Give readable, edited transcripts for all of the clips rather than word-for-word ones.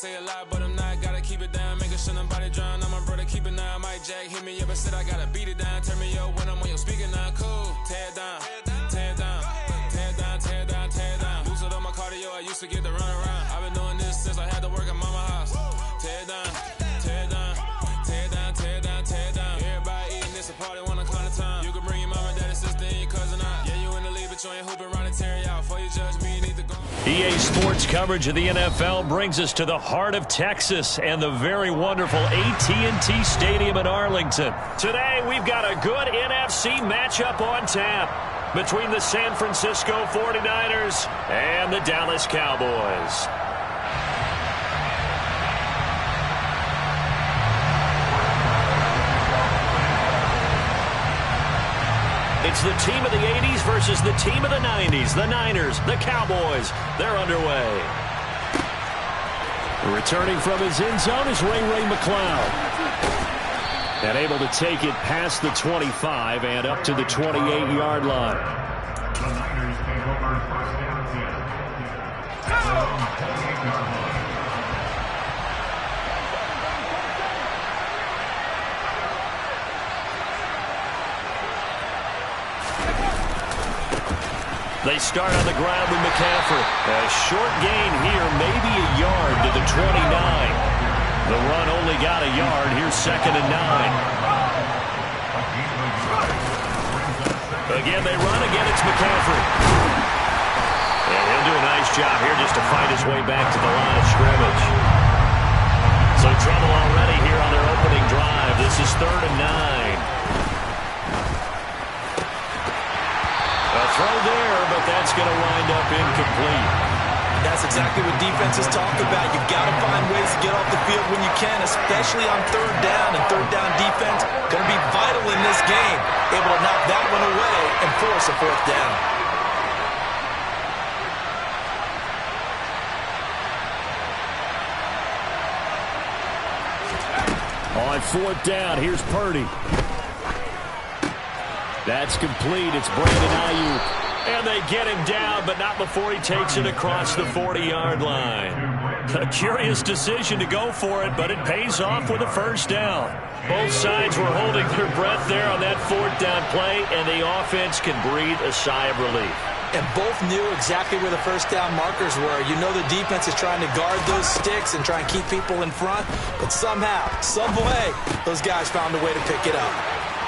say a lot, but I'm not. Gotta keep it down, making sure nobody drown. I'm my brother, keep it down. Mike Jack hit me up and said I gotta beat it down. Turn me up when I'm on your speaker now. Cool, tear it down, tear it down, tear it down, tear it down, tear it down. Boosted on my cardio, I used to get to run around. I've been doing this since I had to work at mama house. Tear it down, tear it down, tear it down, tear it down, tear it down. Everybody eating this a party, wanna climb the time. You can bring your mama, daddy, sister, and your cousin out. Yeah, you in the league, but you ain't hooping around and tear it out. Before you judge me, you need to go. EA Sports coverage of the NFL brings us to the heart of Texas and the very wonderful AT&T Stadium in Arlington. Today, we've got a good NFC matchup on tap between the San Francisco 49ers and the Dallas Cowboys. It's the team of the 80s versus the team of the 90s. The Niners, the Cowboys, they're underway. Returning from his end zone is Ray McCloud. And able to take it past the 25 and up to the 28-yard line. The Niners take over first down yet. They start on the ground with McCaffrey. A short gain here, maybe a yard to the 29. The run only got a yard. Here's 2nd and 9. Again, they run. Again, it's McCaffrey. And he'll do a nice job here just to fight his way back to the line of scrimmage. So trouble already here on their opening drive. This is 3rd and 9. A throw there, but that's going to wind up incomplete. That's exactly what defenses talk about. You've got to find ways to get off the field when you can, especially on 3rd down. And 3rd down defense going to be vital in this game. Able to knock that one away and force a 4th down. On 4th down, here's Purdy. That's complete. It's Brandon Ayuk. And they get him down, but not before he takes it across the 40-yard line. A curious decision to go for it, but it pays off with a 1st down. Both sides were holding their breath there on that 4th down play, and the offense can breathe a sigh of relief. And both knew exactly where the 1st down markers were. You know the defense is trying to guard those sticks and try and keep people in front, but somehow, some way, those guys found a way to pick it up.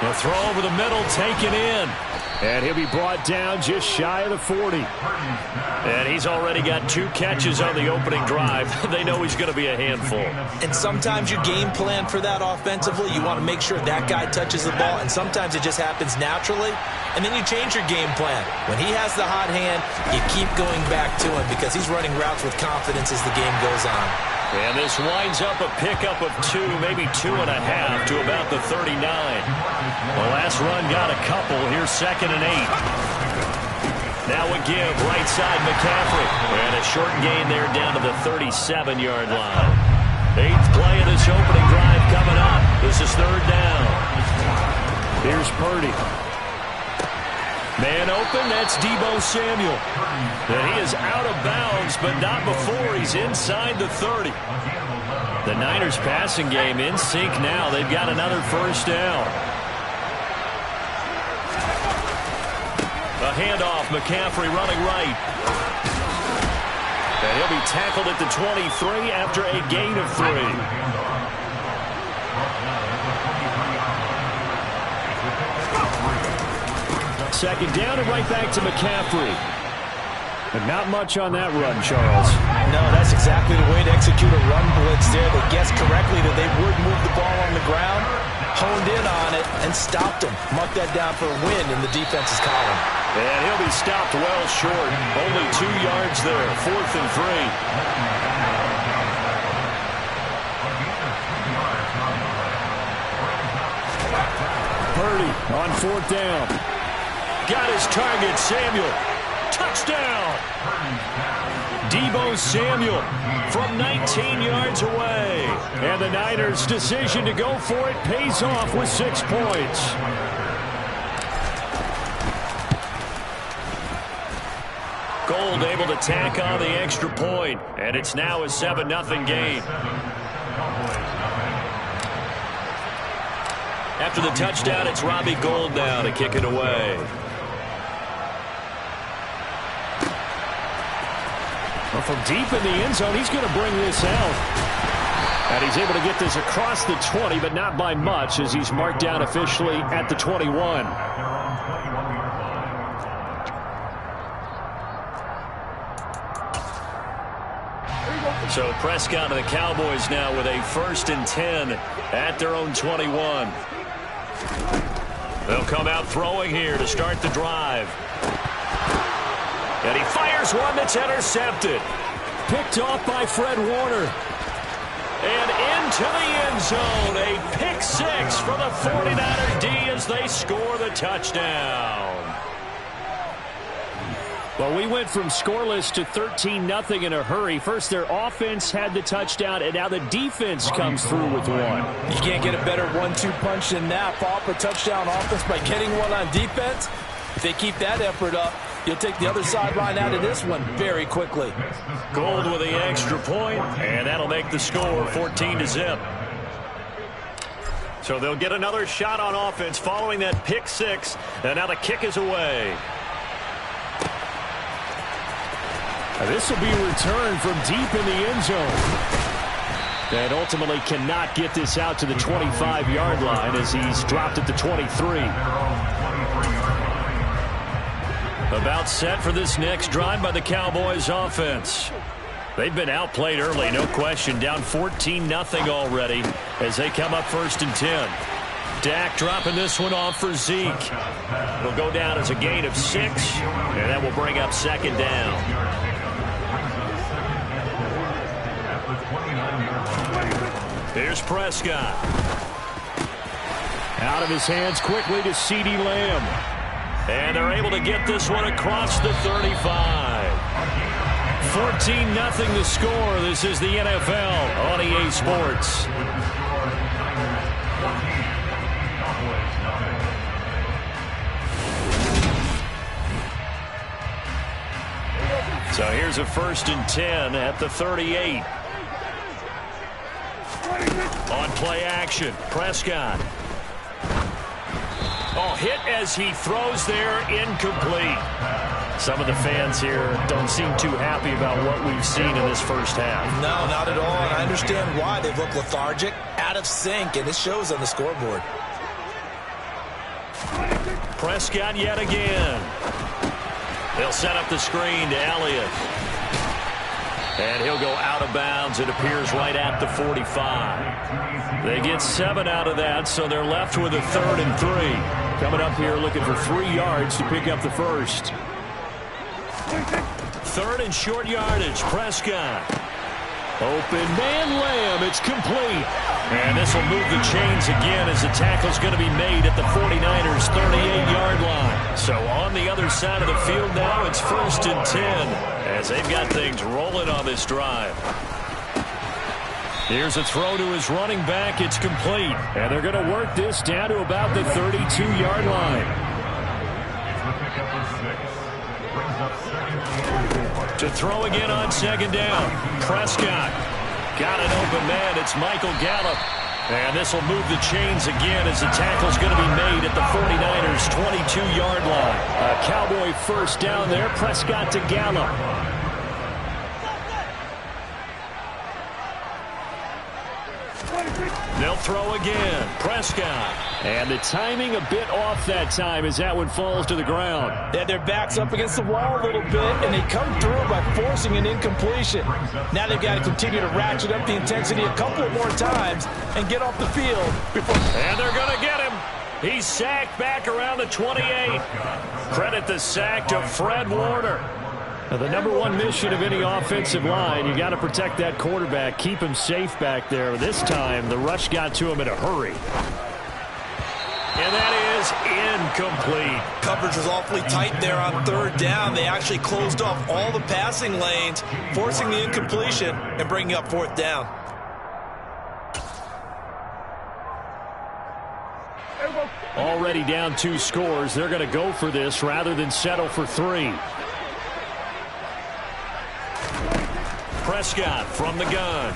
A throw over the middle, taken in. And he'll be brought down just shy of the 40. And he's already got 2 catches on the opening drive. They know he's going to be a handful. And sometimes you game plan for that offensively. You want to make sure that guy touches the ball, and sometimes it just happens naturally. And then you change your game plan. When he has the hot hand, you keep going back to him because he's running routes with confidence as the game goes on. And this winds up a pickup of 2, maybe 2.5 to about the 39. The last run got a couple. Here's 2nd and 8. Now a give, right side McCaffrey. And a short gain there down to the 37-yard line. 8th play of this opening drive coming up. This is 3rd down. Here's Purdy. Man open, that's Deebo Samuel. And he is out of bounds, but not before he's inside the 30. The Niners passing game in sync now. They've got another 1st down. A handoff, McCaffrey running right. And he'll be tackled at the 23 after a gain of 3. 2nd down and right back to McCaffrey. But not much on that run, Charles. No, that's exactly the way to execute a run blitz there. They guessed correctly that they would move the ball on the ground, honed in on it, and stopped them. Mark that down for a win in the defense's column. And he'll be stopped well short. Only 2 yards there. 4th and 3. Purdy on 4th down. Got his target, Samuel. Touchdown! Deebo Samuel from 19 yards away. And the Niners' decision to go for it pays off with 6 points. Gould able to tack on the extra point, and it's now a 7-0 game. After the touchdown, it's Robbie Gould now to kick it away. Well, from deep in the end zone, he's going to bring this out. And he's able to get this across the 20, but not by much, as he's marked down officially at the 21. So Prescott and the Cowboys now with a 1st and 10 at their own 21. They'll come out throwing here to start the drive. And he fires one that's intercepted. Picked off by Fred Warner. And into the end zone. A pick 6 for the 49er D as they score the touchdown. Well, we went from scoreless to 13-0 in a hurry. First, their offense had the touchdown, and now the defense comes through with one. You can't get a better 1-2 punch than that. Follow up a touchdown offense by getting one on defense. If they keep that effort up, you'll take the other sideline out of this one very quickly. Gould with the extra point, and that'll make the score 14-0. So they'll get another shot on offense following that pick 6, and now the kick is away. This will be returned from deep in the end zone. And ultimately cannot get this out to the 25-yard line as he's dropped at the 23. About set for this next drive by the Cowboys offense. They've been outplayed early, no question. Down 14-0 already as they come up 1st and 10. Dak dropping this one off for Zeke. It'll go down as a gain of 6, and that will bring up 2nd down. Here's Prescott. Out of his hands quickly to CeeDee Lamb. And they're able to get this one across the 35. 14-0 the score. This is the NFL on EA Sports. So here's a 1st and 10 at the 38. On play action, Prescott. Oh, hit as he throws there, incomplete. Some of the fans here don't seem too happy about what we've seen in this first half. No, not at all, and I understand why. They've looked lethargic, out of sync, and it shows on the scoreboard. Prescott yet again. They'll set up the screen to Elliott. And he'll go out of bounds, it appears, right at the 45. They get 7 out of that, so they're left with a 3rd and 3. Coming up here looking for 3 yards to pick up the first. 3rd and short yardage, Prescott. Open man, Lamb, it's complete. And this will move the chains again as the tackle's going to be made at the 49ers' 38-yard line. So on the other side of the field now, it's 1st and 10 as they've got things rolling on this drive. Here's a throw to his running back. It's complete. And they're going to work this down to about the 32-yard line. To throw again on 2nd down. Prescott got an open man. It's Michael Gallup. And this will move the chains again as the tackle's going to be made at the 49ers' 22-yard line. A Cowboy 1st down there. Prescott to Gallup. They'll throw again. Prescott. And the timing a bit off that time as that one falls to the ground. Yeah, their back's up against the wall a little bit, and they come through by forcing an incompletion. Now they've got to continue to ratchet up the intensity a couple of more times and get off the field before. And they're going to get him. He's sacked back around the 28. Credit the sack to Fred Warner. Now, the #1 mission of any offensive line, you got to protect that quarterback, keep him safe back there. This time, the rush got to him in a hurry. And that is incomplete. Coverage was awfully tight there on 3rd down. They actually closed off all the passing lanes, forcing the incompletion and bringing up 4th down. Already down 2 scores. They're going to go for this rather than settle for 3. Prescott from the gun.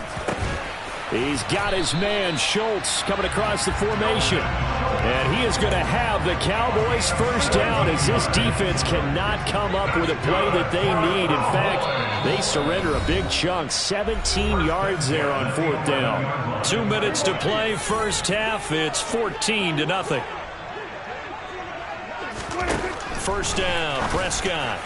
He's got his man, Schultz, coming across the formation. And he is going to have the Cowboys first down as this defense cannot come up with a play that they need. In fact, they surrender a big chunk, 17 yards there on 4th down. 2 minutes to play, first half. It's 14-0. First down, Prescott.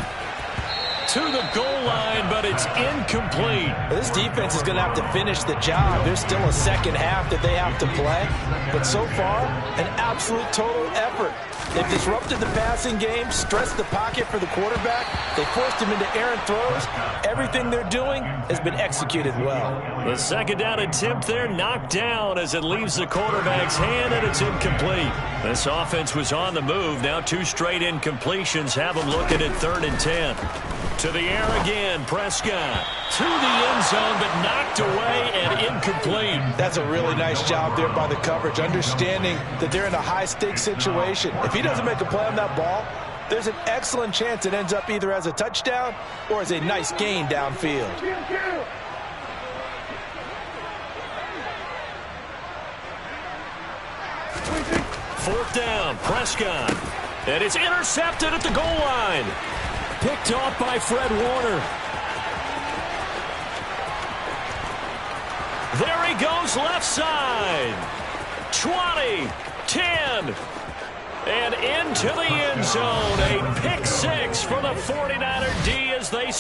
To the goal line, but it's incomplete. This defense is going to have to finish the job. There's still a second half that they have to play. But so far, an absolute total effort. They've disrupted the passing game, stressed the pocket for the quarterback. They forced him into errant throws. Everything they're doing has been executed well. The second down attempt there knocked down as it leaves the quarterback's hand, and it's incomplete. This offense was on the move. Now 2 straight incompletions have them looking at 3rd and 10. To the air again, Prescott. To the end zone, but knocked away and incomplete. That's a really nice job there by the coverage, understanding that they're in a high-stakes situation. If he doesn't make a play on that ball, there's an excellent chance it ends up either as a touchdown or as a nice gain downfield. Fourth down, Prescott. And it's intercepted at the goal line. Picked off by Fred Warner. There he goes, left side. 20, 10, and into the end zone. A pick 6 for the 49er D as they...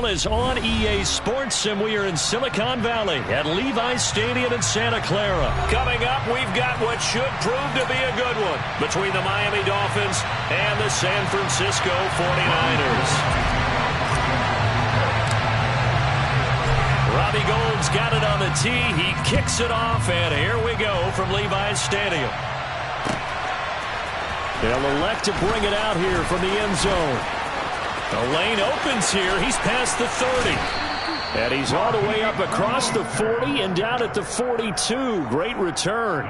Is on EA Sports, and we are in Silicon Valley at Levi's Stadium in Santa Clara. Coming up, we've got what should prove to be a good one between the Miami Dolphins and the San Francisco 49ers. Robbie Gould's got it on the tee. He kicks it off, and here we go from Levi's Stadium. They'll elect to bring it out here from the end zone. The lane opens here. He's past the 30. And he's all the way up across the 40 and down at the 42. Great return.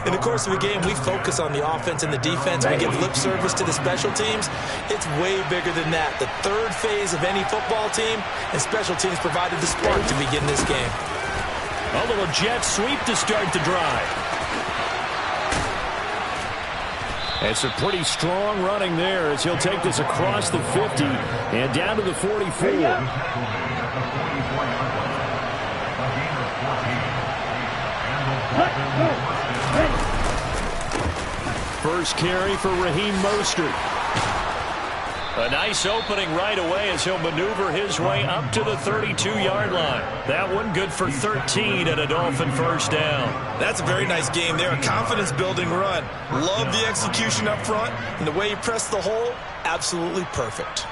In the course of a game, we focus on the offense and the defense. We give lip service to the special teams. It's way bigger than that. The third phase of any football team, and special teams provided the spark to begin this game. A little jet sweep to start the drive. It's a pretty strong running there as he'll take this across the 50 and down to the 44. First carry for Raheem Mostert. A nice opening right away as he'll maneuver his way up to the 32-yard line. That one good for 13 and a Dolphin first down. That's a very nice game there. A confidence-building run. Love the execution up front, and the way he pressed the hole, absolutely perfect.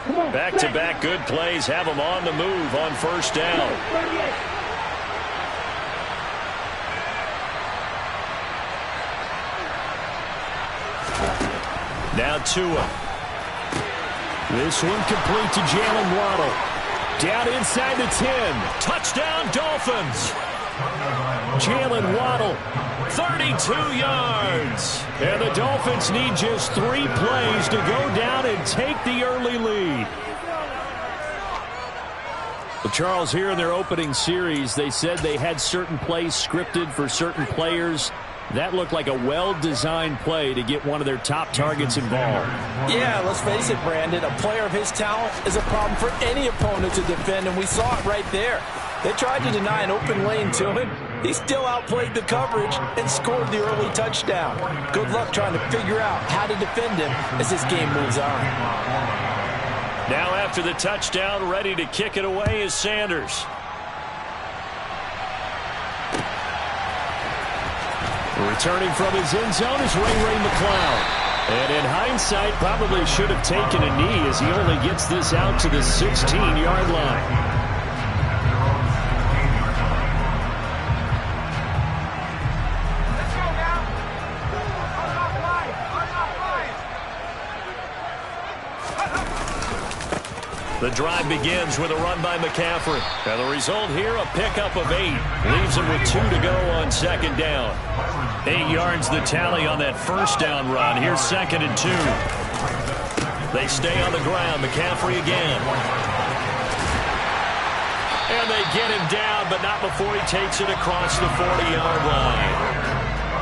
Come on. Back-to-back good plays have them on the move on first down. Now Tua. This one complete to Jalen Waddle. Down inside the 10. Touchdown, Dolphins. Jalen Waddle, 32 yards. And the Dolphins need just 3 plays to go down and take the early lead. Well, Charles, here in their opening series, they said they had certain plays scripted for certain players. That looked like a well-designed play to get one of their top targets involved. Yeah, let's face it, Brandon. A player of his talent is a problem for any opponent to defend, and we saw it right there. They tried to deny an open lane to him. He still outplayed the coverage and scored the early touchdown. Good luck trying to figure out how to defend him as this game moves on. Now after the touchdown, ready to kick it away is Sanders. Returning from his end zone is Ray McCloud. And in hindsight, probably should have taken a knee as he only gets this out to the 16-yard line. The drive begins with a run by McCaffrey. And the result here, a pickup of 8. Leaves him with 2 to go on second down. 8 yards the tally on that first down run. Here's 2nd and 2. They stay on the ground. McCaffrey again. And they get him down, but not before he takes it across the 40-yard line.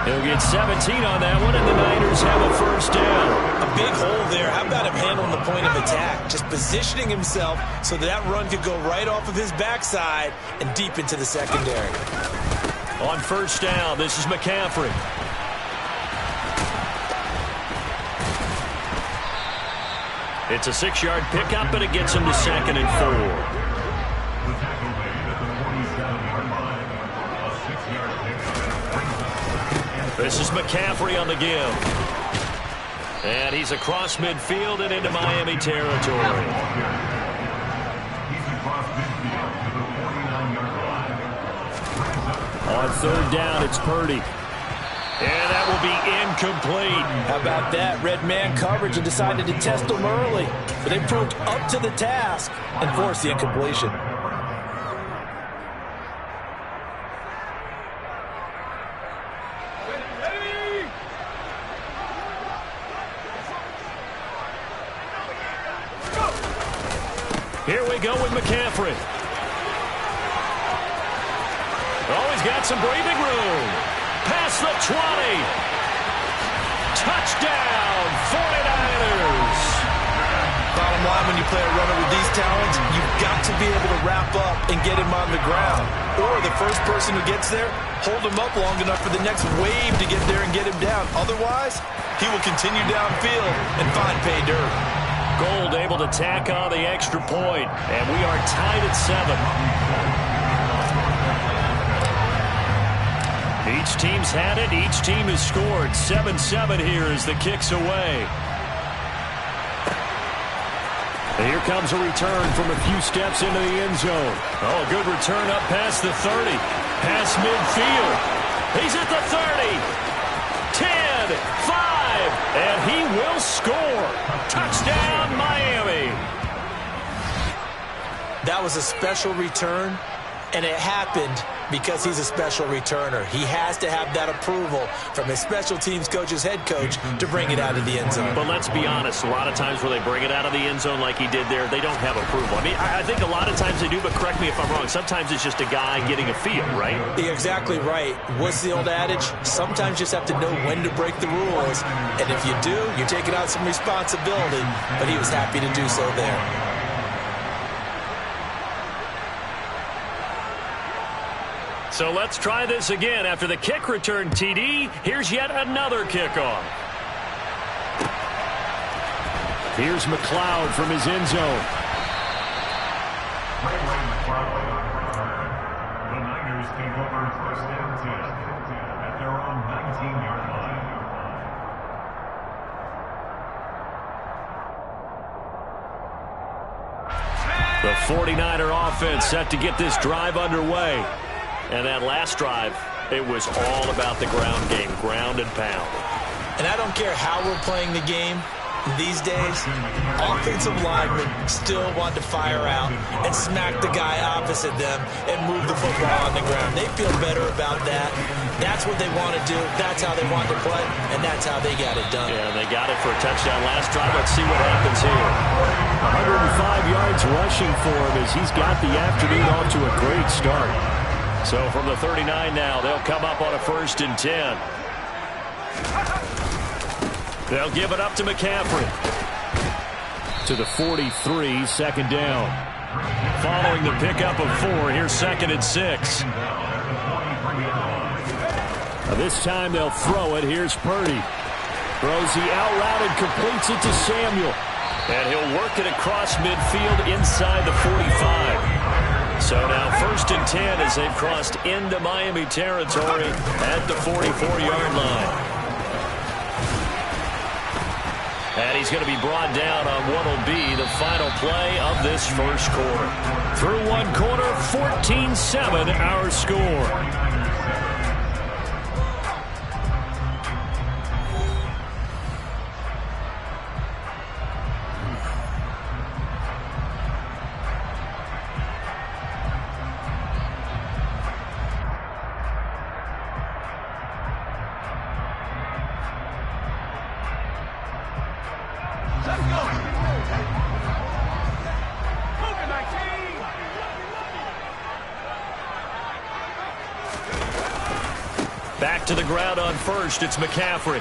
He'll get 17 on that one, and the Niners have a first down. A big hole there. How about him handling the point of attack? Just positioning himself so that run could go right off of his backside and deep into the secondary. On first down, this is McCaffrey. It's a 6-yard pickup, but it gets him to 2nd and 4. This is McCaffrey on the give. And he's across midfield and into Miami territory. On third down, it's Purdy. And that will be incomplete. How about that? Red man coverage and decided to test him early. But they proved up to the task and forced the incompletion. Here we go with McCaffrey. Oh, he's got some breathing room. Past the 20. Touchdown, 49ers. Bottom line, when you play a runner with these talents, you've got to be able to wrap up and get him on the ground. Or the first person who gets there, hold him up long enough for the next wave to get there and get him down. Otherwise, he will continue downfield and find pay dirt. Gold able to tack on the extra point, and we are tied at 7. Each team's had it. Each team has scored. 7-7 here as the kick's away. And here comes a return from a few steps into the end zone. Oh, a good return up past the 30. Past midfield. He's at the 30. 10, 5, and he will score. Touchdown, Miami. That was a special return, and it happened because he's a special returner. He has to have that approval from his special teams coach's head coach to bring it out of the end zone. But let's be honest, a lot of times when they bring it out of the end zone like he did there, they don't have approval. I mean, I think a lot of times they do, but correct me if I'm wrong. Sometimes it's just a guy getting a feel, right? You're exactly right. What's the old adage? Sometimes you just have to know when to break the rules, and if you do, you're taking on some responsibility, but he was happy to do so there. So let's try this again. After the kick return TD, here's yet another kickoff. Here's McCloud from his end zone. The Niners take over first down 10 at their own 19-yard line. The 49er offense set to get this drive underway. And that last drive, it was all about the ground game, ground and pound. And I don't care how we're playing the game these days, offensive linemen still want to fire out and smack the guy opposite them and move the football on the ground. They feel better about that. That's what they want to do. That's how they want to play, and that's how they got it done. Yeah, they got it for a touchdown last drive. Let's see what happens here. 105 yards rushing for him as he's got the afternoon off to a great start. So from the 39 now, they'll come up on a 1st and 10. They'll give it up to McCaffrey. To the 43, 2nd down. Following the pickup of 4, here's 2nd and 6. This time they'll throw it. Here's Purdy. Throws the out route and completes it to Samuel. And he'll work it across midfield inside the 45. So now 1st and 10 as they've crossed into Miami territory at the 44-yard line. And he's going to be brought down on what will be the final play of this 1st quarter. Through 1 quarter, 14-7 our score. Back to the ground on 1st. It's McCaffrey.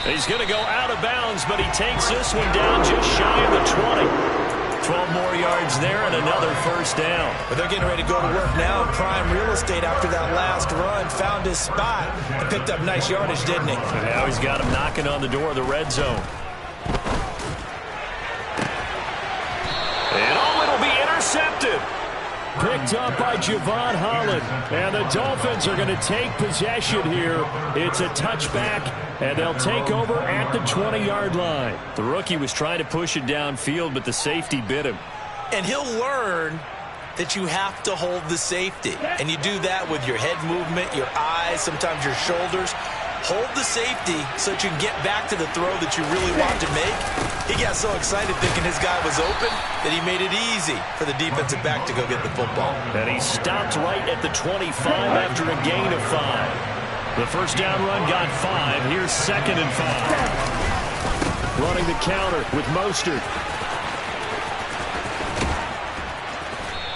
He's going to go out of bounds, but he takes this one down just shy of the 20. 12 more yards there and another 1st down. But they're getting ready to go to work now in prime real estate after that last run. Found his spot and picked up nice yardage, didn't he? And now he's got him knocking on the door of the red zone. And it'll be intercepted. Picked up by Javon Holland. And the Dolphins are going to take possession here. It's a touchback, and they'll take over at the 20-yard line. The rookie was trying to push it downfield, but the safety bit him. And he'll learn that you have to hold the safety. And you do that with your head movement, your eyes, sometimes your shoulders. Hold the safety so that you can get back to the throw that you really want to make. He got so excited thinking his guy was open that he made it easy for the defensive back to go get the football. And he stopped right at the 25 after a gain of 5. The 1st down run got 5. Here's 2nd and 5. Running the counter with Mostert.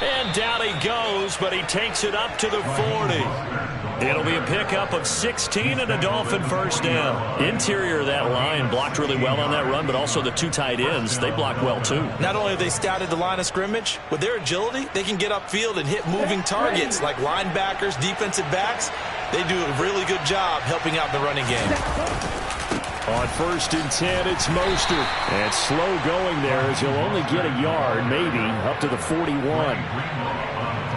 And down he goes, but he takes it up to the 40. It'll be a pickup of 16 and a Dolphin 1st down. Interior of that line blocked really well on that run, but also the 2 tight ends, they blocked well too. Not only have they scouted the line of scrimmage, with their agility, they can get upfield and hit moving targets like linebackers, defensive backs. They do a really good job helping out the running game. On 1st and 10, it's Mostert. And slow going there as he'll only get a yard, maybe, up to the 41.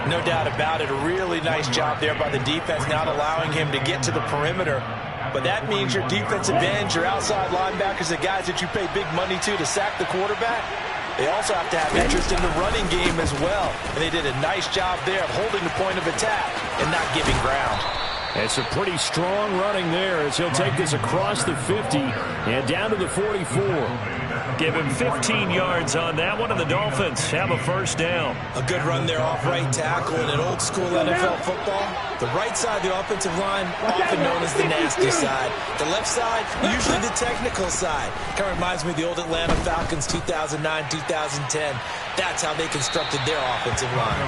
No doubt about it. A really nice job there by the defense, not allowing him to get to the perimeter. But that means your defensive ends, your outside linebackers, the guys that you pay big money to sack the quarterback, they also have to have interest in the running game as well. And they did a nice job there of holding the point of attack and not giving ground. It's a pretty strong running there as he'll take this across the 50 and down to the 44. Give him 15 yards on that one, and the Dolphins have a 1st down. A good run there off right tackle in an old-school NFL football. The right side of the offensive line, often known as the nasty side. The left side, usually the technical side. Kind of reminds me of the old Atlanta Falcons 2009-2010. That's how they constructed their offensive line.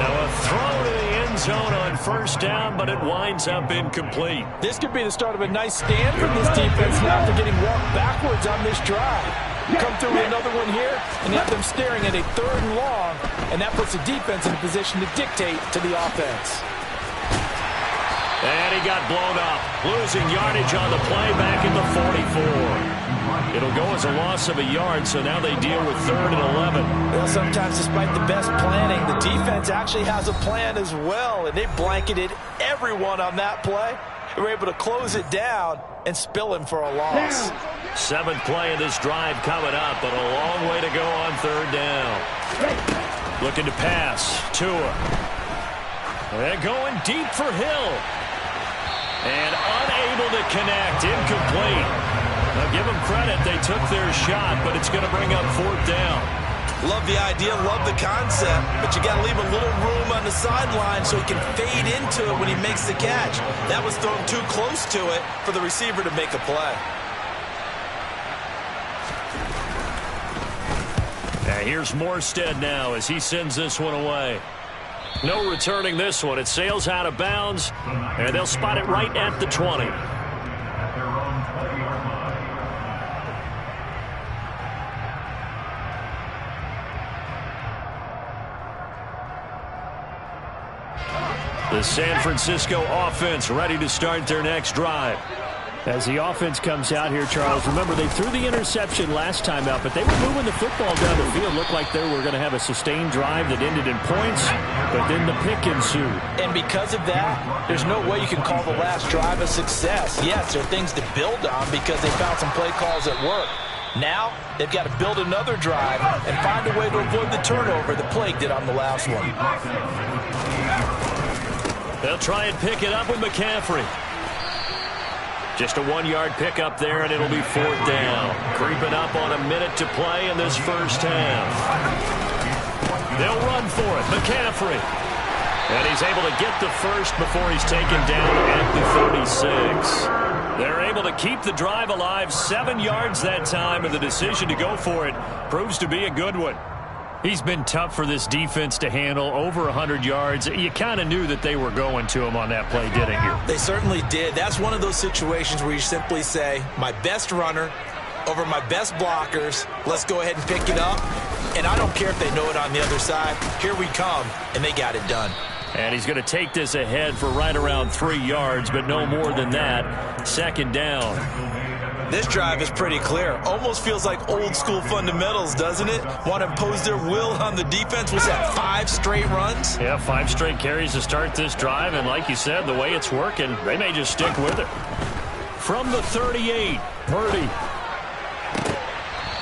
Now a throw to the end zone on 1st down, but it winds up incomplete. This could be the start of a nice stand from this defense now after getting walked backwards on this drive. You come through with another one here, and you have them staring at a 3rd and long, and that puts the defense in a position to dictate to the offense. And he got blown up, losing yardage on the play back at the 44. It'll go as a loss of a yard, so now they deal with 3rd and 11. Well, sometimes despite the best planning, the defense actually has a plan as well, and they blanketed everyone on that play. They were able to close it down and spill him for a loss. 7th play of this drive coming up, but a long way to go on 3rd down. Looking to pass. Tua. They're going deep for Hill. And unable to connect. Incomplete. Now give them credit. They took their shot, but it's going to bring up 4th down. Love the idea, love the concept, but you got to leave a little room on the sideline so he can fade into it when he makes the catch. That was thrown too close to it for the receiver to make a play. Here's Morstead now as he sends this one away. No returning this one. It sails out of bounds, and they'll spot it right at the 20. The San Francisco offense ready to start their next drive. As the offense comes out here, Charles, remember they threw the interception last time out, but they were moving the football down the field. Looked like they were going to have a sustained drive that ended in points, but then the pick ensued. And because of that, there's no way you can call the last drive a success. Yes, there are things to build on because they found some play calls at work. Now, they've got to build another drive and find a way to avoid the turnover the Plague did on the last one. They'll try and pick it up with McCaffrey. Just a 1-yard pickup there, and it'll be 4th down. Creeping up on a minute to play in this first half. They'll run for it. McCaffrey. And he's able to get the first before he's taken down at the 36. They're able to keep the drive alive. 7 yards that time, and the decision to go for it proves to be a good one. He's been tough for this defense to handle, over 100 yards. You kind of knew that they were going to him on that play, didn't you? They certainly did. That's one of those situations where you simply say, my best runner over my best blockers, let's go ahead and pick it up. And I don't care if they know it on the other side. Here we come, and they got it done. And he's going to take this ahead for right around 3 yards, but no more than that. 2nd down. This drive is pretty clear. Almost feels like old school fundamentals, doesn't it? Want to impose their will on the defense. Was that 5 straight runs? Yeah, 5 straight carries to start this drive. And like you said, the way it's working, they may just stick with it. From the 38, Purdy.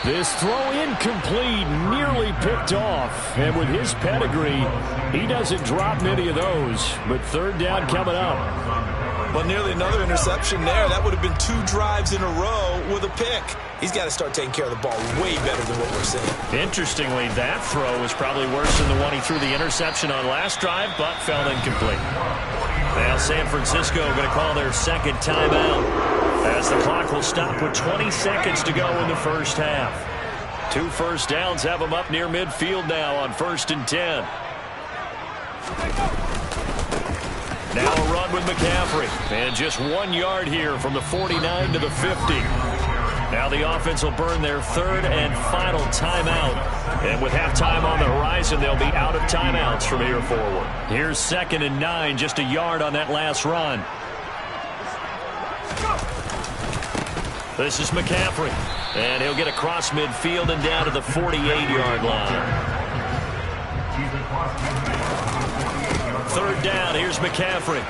This throw incomplete, nearly picked off. And with his pedigree, he doesn't drop many of those. But 3rd down coming up. Well, nearly another interception there. That would have been 2 drives in a row with a pick. He's got to start taking care of the ball way better than what we're seeing. Interestingly, that throw was probably worse than the one he threw the interception on last drive, but fell incomplete. Now San Francisco going to call their 2nd timeout as the clock will stop with 20 seconds to go in the first half. 2 first downs have them up near midfield now on 1st and 10. Now a run with McCaffrey. And just 1 yard here from the 49 to the 50. Now the offense will burn their 3rd and final timeout. And with halftime on the horizon, they'll be out of timeouts from here forward. Here's 2nd and 9, just a yard on that last run. This is McCaffrey. And he'll get across midfield and down to the 48-yard line. 3rd down, here's McCaffrey.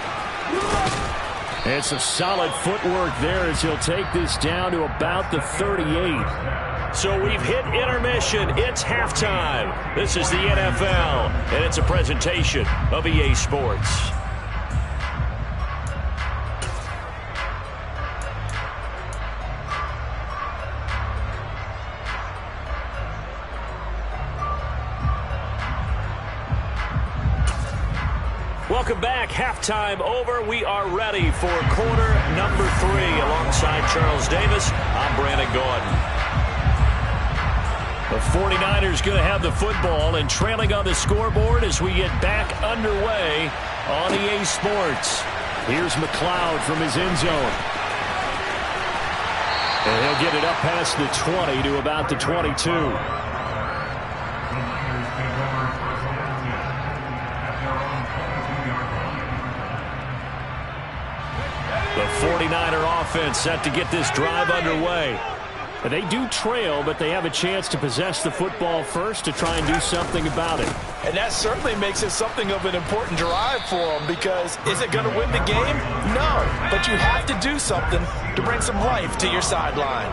And some solid footwork there as he'll take this down to about the 38. So we've hit intermission. It's halftime. This is the NFL, and it's a presentation of EA Sports. Welcome back. Halftime over. We are ready for quarter number 3. Alongside Charles Davis, I'm Brandon Gordon. The 49ers going to have the football and trailing on the scoreboard as we get back underway on EA Sports. Here's McLeod from his end zone. And he'll get it up past the 20 to about the 22. The 49er offense set to get this drive underway. They do trail, but they have a chance to possess the football first to try and do something about it. And that certainly makes it something of an important drive for them, because is it going to win the game? No, but you have to do something to bring some life to your sideline.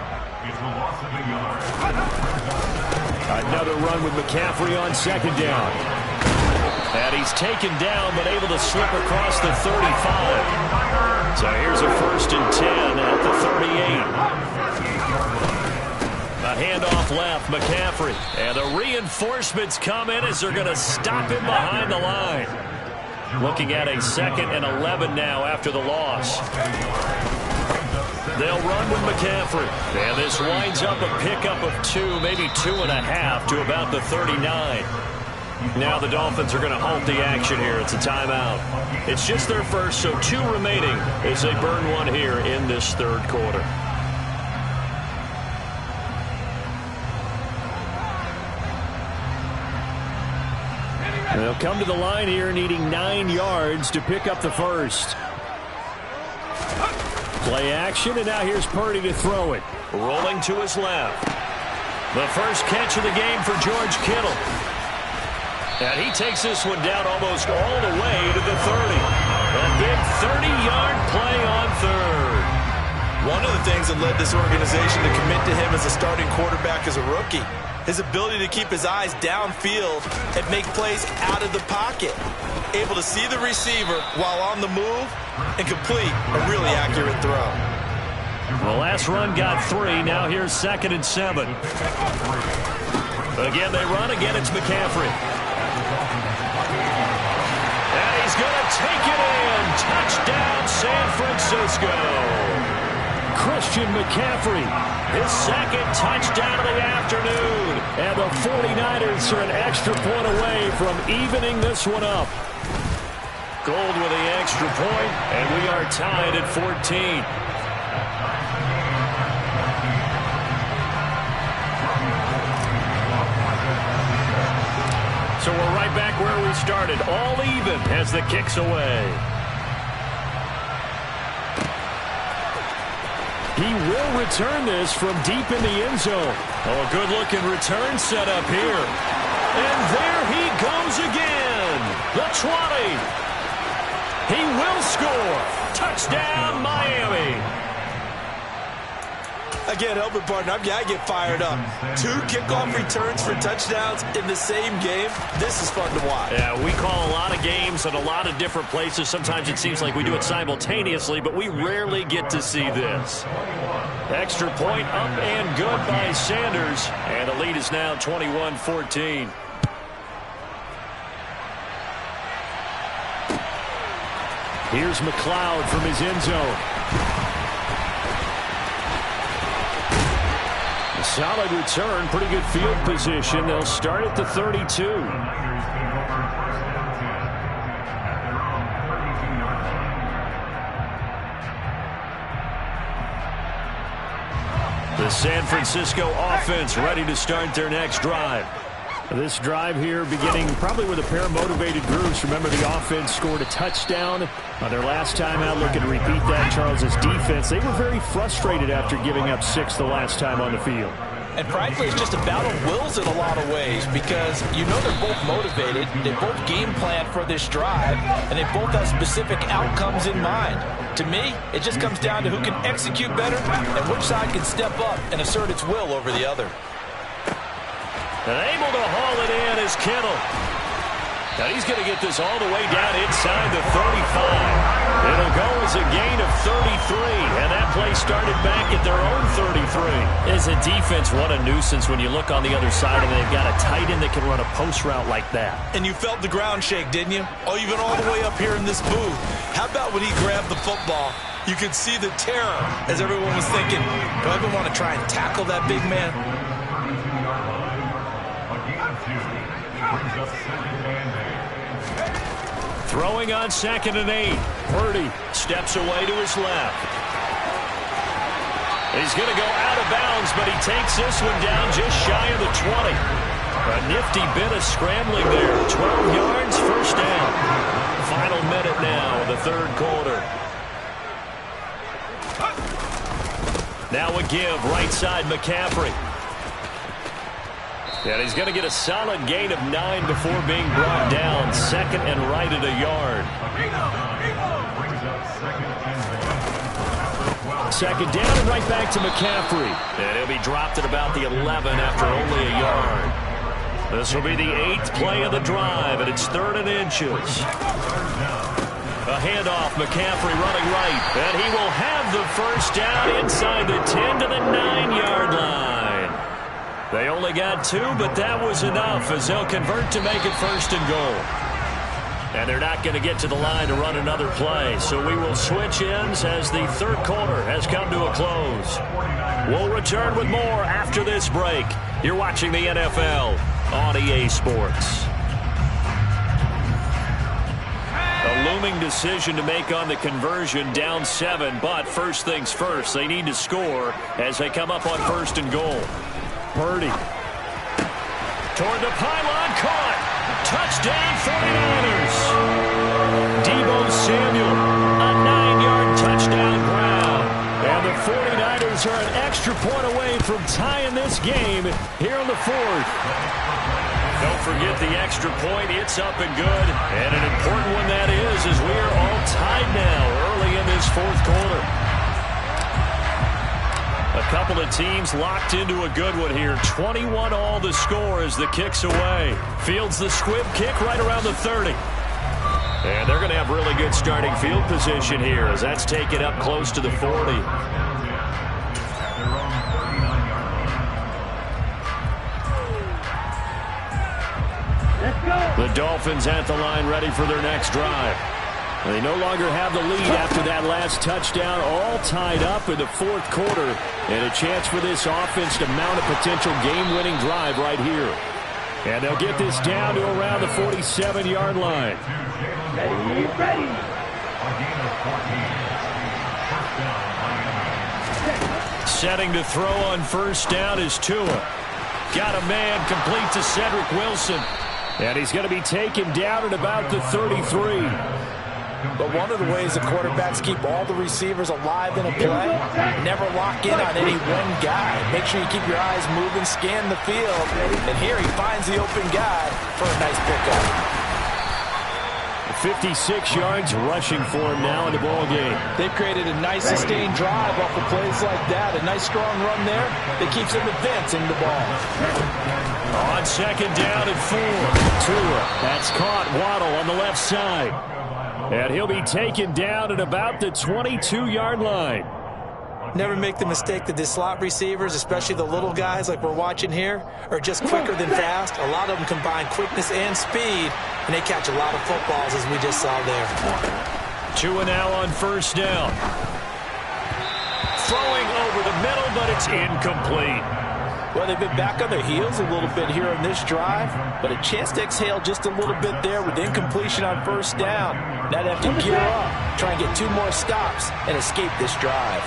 Another run with McCaffrey on second down. And he's taken down, but able to slip across the 35. So here's a 1st and 10 at the 38. A handoff left, McCaffrey. And the reinforcements come in as they're going to stop him behind the line. Looking at a 2nd and 11 now after the loss. They'll run with McCaffrey. And this winds up a pickup of 2, maybe 2.5 to about the 39. Now the Dolphins are going to halt the action here. It's a timeout. It's just their first, so 2 remaining as they burn one here in this 3rd quarter. They'll come to the line here needing 9 yards to pick up the first. Play action, and now here's Purdy to throw it. Rolling to his left. The first catch of the game for George Kittle. And he takes this one down almost all the way to the 30. A big 30-yard play on 3rd. One of the things that led this organization to commit to him as a starting quarterback as a rookie, his ability to keep his eyes downfield and make plays out of the pocket. Able to see the receiver while on the move and complete a really accurate throw. The last run got 3. Now here's 2nd and 7. Again, they run. Again, it's McCaffrey. And he's going to take it in. Touchdown, San Francisco. Christian McCaffrey, his 2nd touchdown of the afternoon. And the 49ers are an extra point away from evening this one up. Gold with the extra point, and we are tied at 14. So we're right back where we started, all even as the kick's away. He will return this from deep in the end zone. Oh, a good-looking return set up here. And there he goes again. The 20. He will score. Touchdown, Miami. Again, help partner, I get fired up. 2 kickoff returns for touchdowns in the same game. This is fun to watch. Yeah, we call a lot of games at a lot of different places. Sometimes it seems like we do it simultaneously, but we rarely get to see this. Extra point up and good by Sanders. And the lead is now 21-14. Here's McLeod from his end zone. A solid return, pretty good field position. They'll start at the 32. The San Francisco offense ready to start their next drive. This drive here beginning probably with a pair of motivated groups. Remember, the offense scored a touchdown on their last time out. Looking to repeat that, Charles's defense. They were very frustrated after giving up 6 the last time on the field. And frankly, it's just a battle of wills in a lot of ways, because you know they're both motivated, they both game plan for this drive, and they both have specific outcomes in mind. To me, it just comes down to who can execute better and which side can step up and assert its will over the other. And able to haul it in is Kittle. And he's going to get this all the way down inside the 35. It'll go as a gain of 33, and that play started back at their own 33. As a defense, what a nuisance when you look on the other side and they've got a tight end that can run a post route like that. And you felt the ground shake, didn't you? Oh, even all the way up here in this booth. How about when he grabbed the football? You could see the terror as everyone was thinking, do I even want to try and tackle that big man? Throwing on 2nd and 8. Purdy steps away to his left. He's going to go out of bounds, but he takes this one down just shy of the 20. A nifty bit of scrambling there. 12 yards, first down. Final minute now of the 3rd quarter. Now a give, right side McCaffrey. And he's going to get a solid gain of 9 before being brought down. Second and right at a yard. Second down and right back to McCaffrey. And he'll be dropped at about the 11 after only a yard. This will be the 8th play of the drive, and it's 3rd and inches. A handoff, McCaffrey running right, and he will have the first down inside the 10 to the 9-yard line. They only got 2, but that was enough as they'll convert to make it 1st and goal. And they're not going to get to the line to run another play, so we will switch ends as the 3rd quarter has come to a close. We'll return with more after this break. You're watching the NFL on EA Sports. A looming decision to make on the conversion, down 7, but first things first, they need to score as they come up on 1st and goal. Purdy toward the pylon, caught. Touchdown 49ers. Deebo Samuel, a 9-yard touchdown ground. And the 49ers are an extra point away from tying this game here in the 4th. Don't forget the extra point. It's up and good. And an important one that is, as we are all tied now early in this 4th quarter. A couple of teams locked into a good one here. 21 all the score as the kick's away. Fields the squib kick right around the 30. And they're going to have really good starting field position here as that's taken up close to the 40. The Dolphins at the line ready for their next drive. They no longer have the lead after that last touchdown, all tied up in the 4th quarter, and a chance for this offense to mount a potential game-winning drive right here. And they'll get this down to around the 47-yard line. Ready. Setting to throw on 1st down is Tua. Got a man complete to Cedric Wilson. And he's going to be taken down at about the 33. But one of the ways the quarterbacks keep all the receivers alive in a play, never lock in on any one guy. Make sure you keep your eyes moving, scan the field. And here he finds the open guy for a nice pickup. 56 yards rushing for him now in the ball game. They've created a nice sustained drive off of plays like that. A nice strong run there that keeps them advancing the ball. On 2nd down and 4. Tua, that's caught. Waddle on the left side. And he'll be taken down at about the 22-yard line. Never make the mistake that the slot receivers, especially the little guys like we're watching here, are just quicker than fast. A lot of them combine quickness and speed, and they catch a lot of footballs, as we just saw there. Tua now on 1st down. Throwing over the middle, but it's incomplete. Well, they've been back on their heels a little bit here on this drive, but a chance to exhale just a little bit there with incompletion on 1st down. Now they have to gear up, try and get 2 more stops, and escape this drive.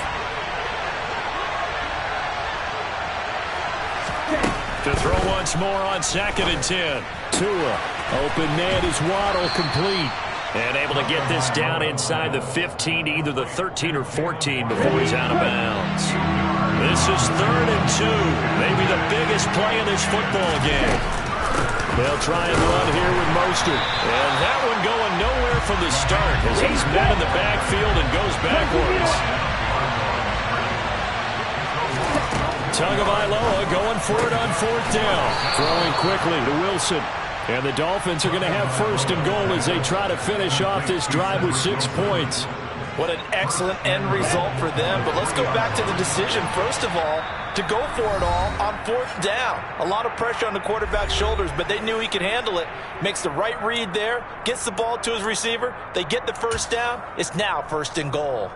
To throw once more on 2nd and 10. Tua, open man is Waddle, complete. And able to get this down inside the 15, either the 13 or 14 before he's out of bounds. This is 3rd and 2. Maybe the biggest play in this football game. They'll try and run here with Mostert. And that one going nowhere from the start as he's met in the backfield and goes backwards. Tagovailoa going for it on 4th down. Throwing quickly to Wilson. And the Dolphins are going to have 1st and goal as they try to finish off this drive with 6 points. What an excellent end result for them. But let's go back to the decision, first of all, to go for it all on 4th down. A lot of pressure on the quarterback's shoulders, but they knew he could handle it. Makes the right read there, gets the ball to his receiver. They get the 1st down. It's now 1st and goal.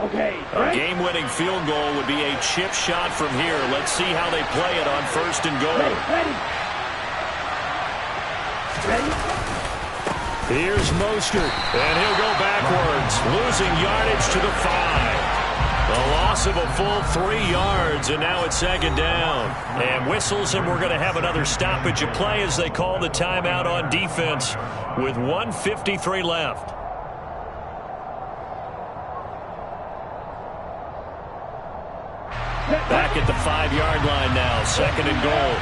Okay. A game-winning field goal would be a chip shot from here. Let's see how they play it on 1st and goal. Ready. Here's Mostert, and he'll go backwards, losing yardage to the 5. The loss of a full 3 yards, and now it's 2nd down. And whistles, and we're going to have another stoppage of play as they call the timeout on defense with 1:53 left. Back at the 5-yard line now, 2nd and goal.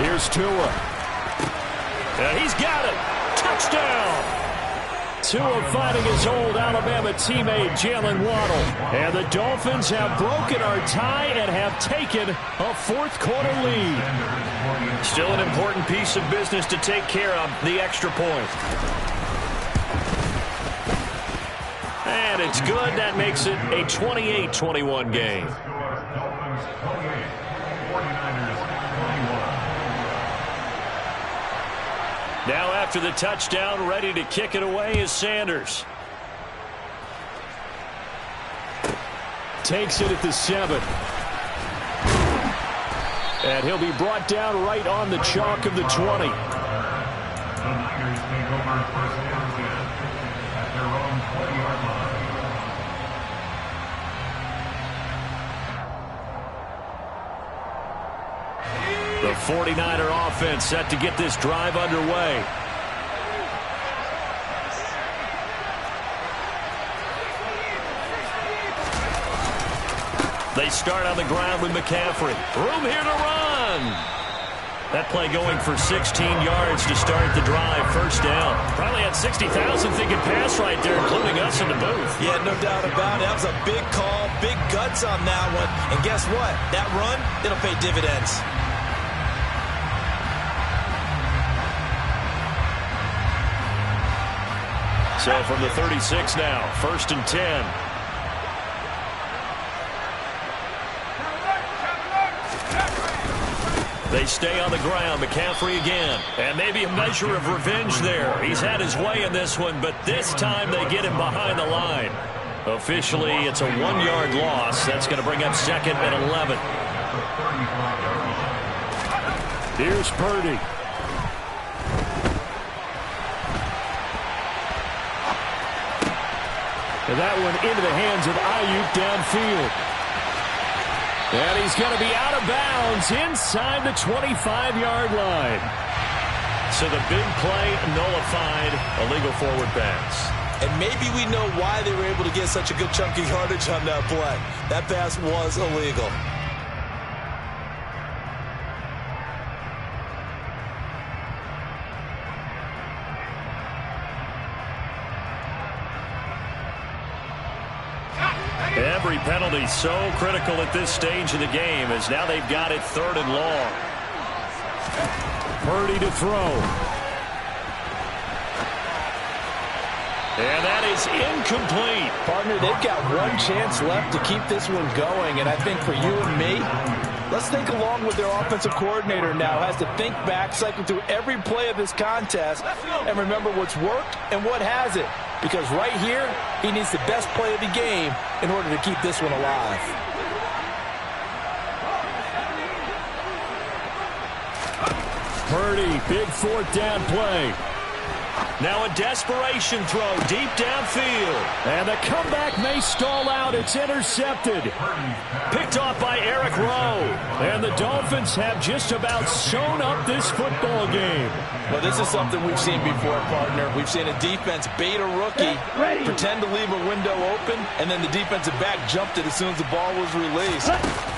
Here's Tua. And he's got it. Touchdown. Tua finding his old Alabama teammate Jalen Waddle. And the Dolphins have broken our tie and have taken a 4th-quarter lead. Still an important piece of business to take care of, the extra point. And it's good. That makes it a 28-21 game. Now after the touchdown, ready to kick it away is Sanders. Takes it at the 7. And he'll be brought down right on the chalk of the 20. The Niners take over 1st and 10 at their own 20-yard line. The 49er offense set to get this drive underway. They start on the ground with McCaffrey. Room here to run. That play going for 16 yards to start the drive. 1st down. Probably had 60,000 thinking pass right there, including us in the booth. Yeah, no doubt about it. That was a big call, big guts on that one. And guess what? That run, it'll pay dividends. So from the 36 now, 1st and 10. They stay on the ground. McCaffrey again. And maybe a measure of revenge there. He's had his way in this one, but this time they get him behind the line. Officially, it's a 1-yard loss. That's going to bring up 2nd and 11. Here's Purdy. And that one into the hands of Ayuk downfield. And he's going to be out of bounds inside the 25-yard line. So the big play nullified, illegal forward pass. And maybe we know why they were able to get such a good chunk of yardage on that play. That pass was illegal. Every penalty so critical at this stage of the game, as now they've got it 3rd and long. Purdy to throw. And that is incomplete. Partner, they've got one chance left to keep this one going, and I think for you and me, let's think along with their offensive coordinator now. Has to think back, cycle through every play of this contest, and remember what's worked and what hasn't. Because right here, he needs the best play of the game in order to keep this one alive. Purdy, big 4th down play. Now a desperation throw deep downfield. And the comeback may stall out. It's intercepted. Picked off by Eric Rowe. And the Dolphins have just about sewn up this football game. Well, this is something we've seen before, partner. We've seen a defense bait a rookie, pretend to leave a window open, and then the defensive back jumped it as soon as the ball was released.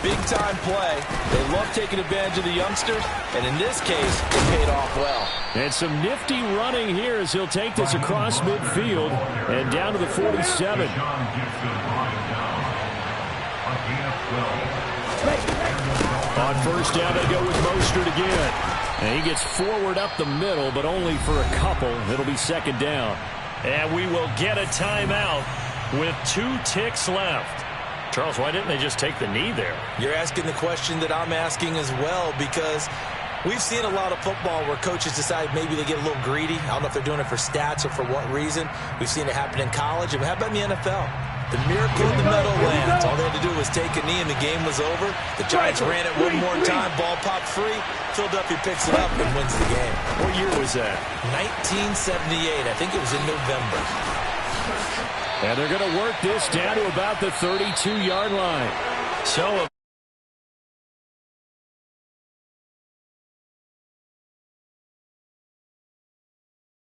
Big-time play. They love taking advantage of the youngsters, and in this case, it paid off well. And some nifty running here as he'll take this across midfield and down to the 47. On 1st down, they go with Mostert again. And he gets forward up the middle, but only for a couple. It'll be 2nd down. And we will get a timeout with 2 ticks left. Charles, why didn't they just take the knee there? You're asking the question that I'm asking as well, because we've seen a lot of football where coaches decide maybe they get a little greedy. I don't know if they're doing it for stats or for what reason. We've seen it happen in college. How about in the NFL? The miracle in the Meadowlands. All they had to do was take a knee and the game was over. The Giants ran it one more time. Ball popped free. Philadelphia picks it up and wins the game. What year was that? 1978. I think it was in November. And they're going to work this down to about the 32-yard line. So